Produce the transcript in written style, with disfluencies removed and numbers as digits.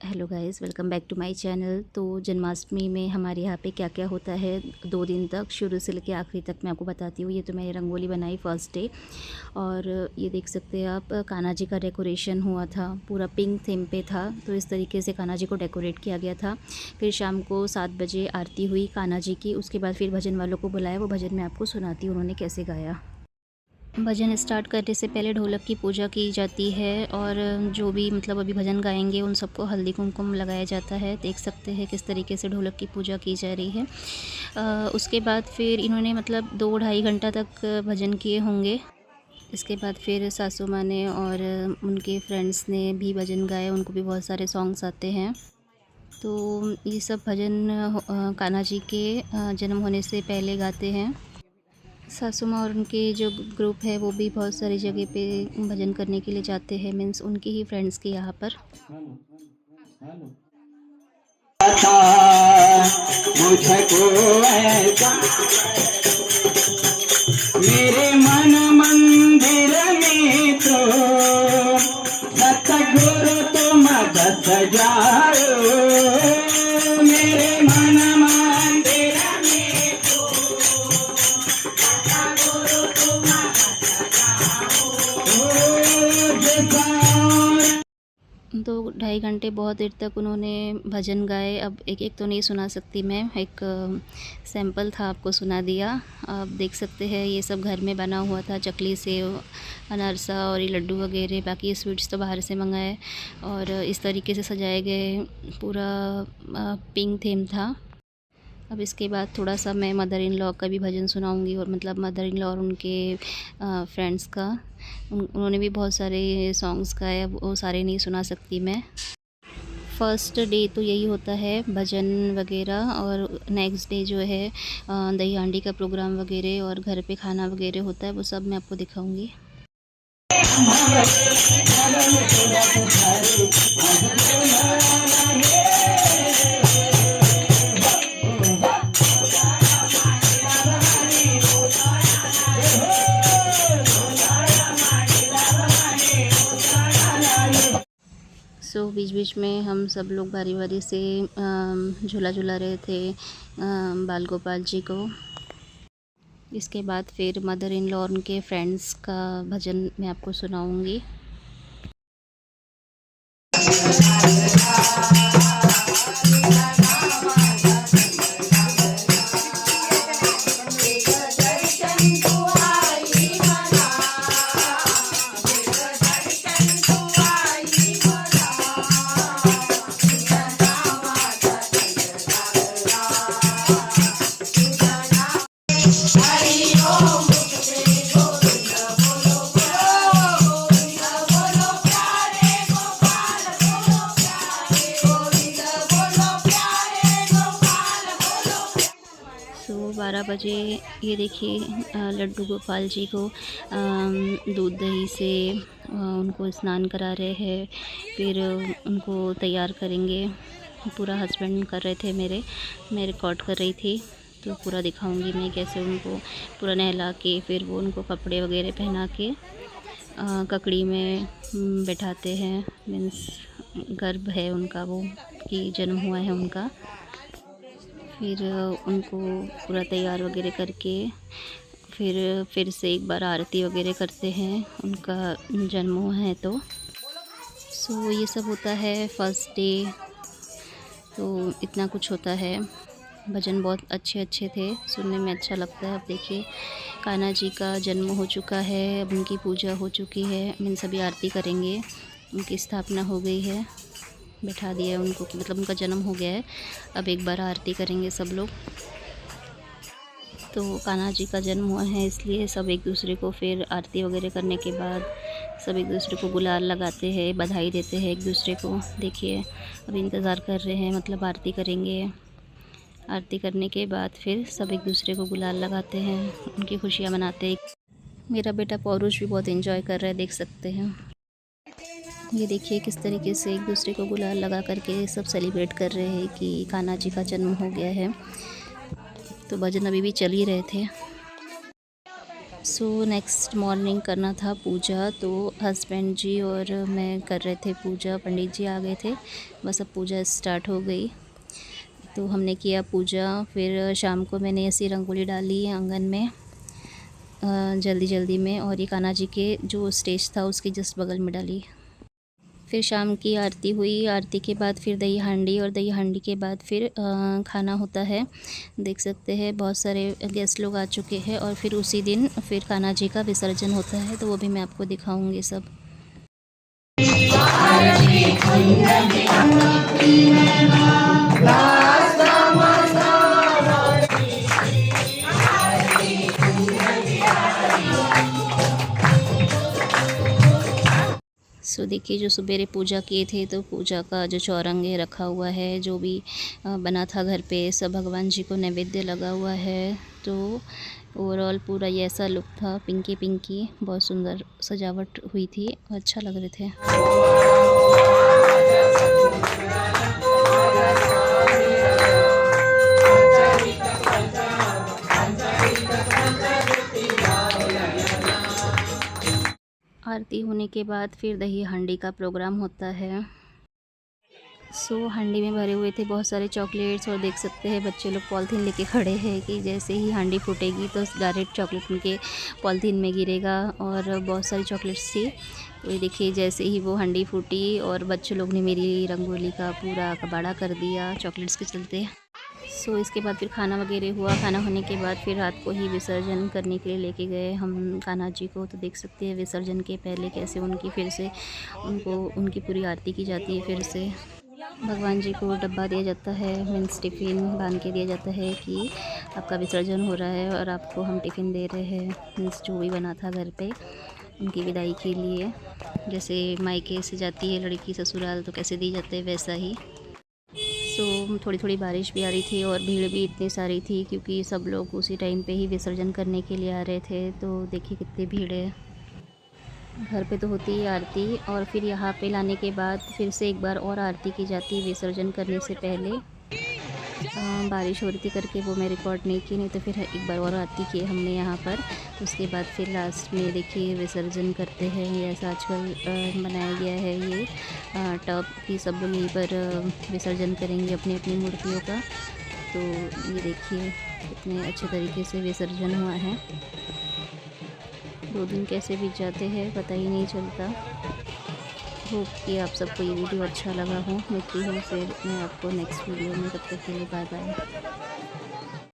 Hello guys, welcome back to my channel. तो जन्माष्टमी में हमारे यहाँ पे क्या क्या होता है 2 दिन तक, शुरू से लेकर आखिरी तक मैं आपको बताती हूँ। ये तो मैंने रंगोली बनाई फर्स्ट डे, और ये देख सकते हैं आप, कान्हा जी का डेकोरेशन हुआ था, पूरा पिंक थीम पे था। तो इस तरीके से कान्हा जी को डेकोरेट किया गया था। फिर शाम को 7 बजे आरती हुई कान्हा जी की। उसके बाद फिर भजन वालों को बुलाया, वो भजन मैं आपको सुनाती हूँ उन्होंने कैसे गाया। भजन स्टार्ट करने से पहले ढोलक की पूजा की जाती है, और जो भी मतलब अभी भजन गाएंगे उन सबको हल्दी कुमकुम लगाया जाता है। देख सकते हैं किस तरीके से ढोलक की पूजा की जा रही है। उसके बाद फिर इन्होंने मतलब 2-2.5 घंटा तक भजन किए होंगे। इसके बाद फिर सासू माँ ने और उनके फ्रेंड्स ने भी भजन गाए, उनको भी बहुत सारे सॉन्ग्स आते हैं। तो ये सब भजन कान्हा जी के जन्म होने से पहले गाते हैं। सासू माँ और उनके जो ग्रुप है वो भी बहुत सारी जगह पे भजन करने के लिए जाते हैं, मीन्स उनके ही फ्रेंड्स के यहाँ पर। मुझको ऐसा मेरे मन मंदिर में तो सतगुरु तुम बस जाओ। मेरे मन मंदिर में तो सतगुरु तुम बस जाओ। 2-2.5 घंटे बहुत देर तक उन्होंने भजन गाए। अब एक एक तो नहीं सुना सकती मैं, एक सैंपल था आपको सुना दिया। आप देख सकते हैं ये सब घर में बना हुआ था, चकली सेव, अनारसा और ये लड्डू वगैरह। बाकी ये स्वीट्स तो बाहर से मंगाए, और इस तरीके से सजाए गए। पूरा पिंक थीम था। अब इसके बाद थोड़ा सा मैं मदर इन लॉ का भी भजन सुनाऊंगी, और मतलब मदर इन लॉ और उनके फ्रेंड्स का। उन्होंने भी बहुत सारे सॉन्ग्स गाए, अब वो सारे नहीं सुना सकती मैं। फर्स्ट डे तो यही होता है भजन वगैरह, और नेक्स्ट डे जो है दही हांडी का प्रोग्राम वगैरह और घर पे खाना वगैरह होता है, वो सब मैं आपको दिखाऊंगी। बीच बीच में हम सब लोग बारी बारी से झूला झूला रहे थे बाल गोपाल जी को। इसके बाद फिर मदर इन लॉ और उनके फ्रेंड्स का भजन मैं आपको सुनाऊंगी। तो 12 बजे ये देखिए लड्डू गोपाल जी को दूध दही से उनको स्नान करा रहे हैं। फिर उनको तैयार करेंगे। पूरा हस्बैंड कर रहे थे मेरे, मैं रिकॉर्ड कर रही थी। तो पूरा दिखाऊंगी मैं कैसे उनको पूरा नहला के, फिर वो उनको कपड़े वगैरह पहना के ककड़ी में बैठाते हैं। मीन्स गर्भ है उनका, वो कि जन्म हुआ है उनका। फिर उनको पूरा तैयार वगैरह करके फिर से एक बार आरती वगैरह करते हैं, उनका जन्म हुआ है तो। ये सब होता है फर्स्ट डे। तो इतना कुछ होता है। भजन बहुत अच्छे अच्छे थे, सुनने में अच्छा लगता है। अब देखिए कान्हा जी का जन्म हो चुका है, अब उनकी पूजा हो चुकी है। मीन सभी आरती करेंगे, उनकी स्थापना हो गई है, बैठा दिया है उनको, कि मतलब उनका जन्म हो गया है। अब एक बार आरती करेंगे सब लोग। तो कान्हा जी का जन्म हुआ है इसलिए सब एक दूसरे को फिर आरती वगैरह करने के बाद सब एक दूसरे को गुलाल लगाते हैं, बधाई देते हैं एक दूसरे को। देखिए अब इंतज़ार कर रहे हैं, मतलब आरती करेंगे। आरती करने के बाद फिर सब एक दूसरे को गुलाल लगाते हैं, उनकी खुशियाँ मनाते हैं। मेरा बेटा पौरुष भी बहुत एंजॉय कर रहा है, देख सकते हैं। ये देखिए किस तरीके से एक दूसरे को गुलाल लगा करके सब सेलिब्रेट कर रहे हैं कि कान्हा जी का जन्म हो गया है। तो भजन अभी भी चल ही रहे थे। सो नेक्स्ट मॉर्निंग करना था पूजा, तो हस्बैंड जी और मैं कर रहे थे पूजा। पंडित जी आ गए थे, बस अब पूजा स्टार्ट हो गई। तो हमने किया पूजा। फिर शाम को मैंने ऐसी रंगोली डाली आंगन में जल्दी जल्दी में, और ये कान्हा जी के जो स्टेज था उसके जस्ट बगल में डाली। फिर शाम की आरती हुई। आरती के बाद फिर दही हांडी, और दही हांडी के बाद फिर खाना होता है। देख सकते हैं बहुत सारे गेस्ट लोग आ चुके हैं, और फिर उसी दिन फिर कान्हा जी का विसर्जन होता है, तो वो भी मैं आपको दिखाऊंगी सब। सो देखिए, जो सुबेरे पूजा किए थे, तो पूजा का जो चौरंग रखा हुआ है, जो भी बना था घर पे, सब भगवान जी को नैवेद्य लगा हुआ है। तो ओवरऑल पूरा ये ऐसा लुक था, पिंकी पिंकी, बहुत सुंदर सजावट हुई थी, अच्छा लग रहे थे। आरती होने के बाद फिर दही हांडी का प्रोग्राम होता है। सो हांडी में भरे हुए थे बहुत सारे चॉकलेट्स, और देख सकते हैं बच्चे लोग पॉलीथीन लेके खड़े हैं कि जैसे ही हांडी फूटेगी तो डायरेक्ट चॉकलेट उनके पॉलीथीन में गिरेगा, और बहुत सारी चॉकलेट्स थी। तो ये देखिए, जैसे ही वो हांडी फूटी और बच्चे लोग ने मेरी रंगोली का पूरा कबाड़ा कर दिया चॉकलेट्स के चलते। सो इसके बाद फिर खाना वगैरह हुआ। खाना होने के बाद फिर रात को ही विसर्जन करने के लिए लेके गए हम कान्हा जी को। तो देख सकते हैं विसर्जन के पहले कैसे उनकी फिर से उनकी पूरी आरती की जाती है। फिर से भगवान जी को डब्बा दिया जाता है, मीन्स टिफ़िन बांध के दिया जाता है कि आपका विसर्जन हो रहा है और आपको हम टिफ़िन दे रहे हैं, मीन्स जो भी बना था घर पे उनकी विदाई के लिए। जैसे मायके से जाती है लड़की ससुराल तो कैसे दी जाते हैं, वैसा ही। सो थोड़ी थोड़ी बारिश भी आ रही थी, और भीड़ भी इतनी सारी थी क्योंकि सब लोग उसी टाइम पे ही विसर्जन करने के लिए आ रहे थे। तो देखिए कितनी भीड़ है। घर पे तो होती है आरती, और फिर यहाँ पे लाने के बाद फिर से एक बार और आरती की जाती है विसर्जन करने से पहले। बारिश हो रही थी करके वो मैं रिकॉर्ड नहीं की, नहीं तो फिर एक बार और आरती की हमने यहाँ पर। तो उसके बाद फिर लास्ट में देखिए विसर्जन करते हैं। ऐसा आजकल बनाया गया है ये टब की सब लोग यहीं पर विसर्जन करेंगे अपनी अपनी मूर्तियों का। तो ये देखिए कितने अच्छे तरीके से विसर्जन हुआ है। 2 दिन कैसे बीत जाते हैं पता ही नहीं चलता। होप कि आप सबको ये वीडियो अच्छा लगा हो। मिलती हूँ फिर मैं आपको नेक्स्ट वीडियो में, तब तक के लिए बाय बाय।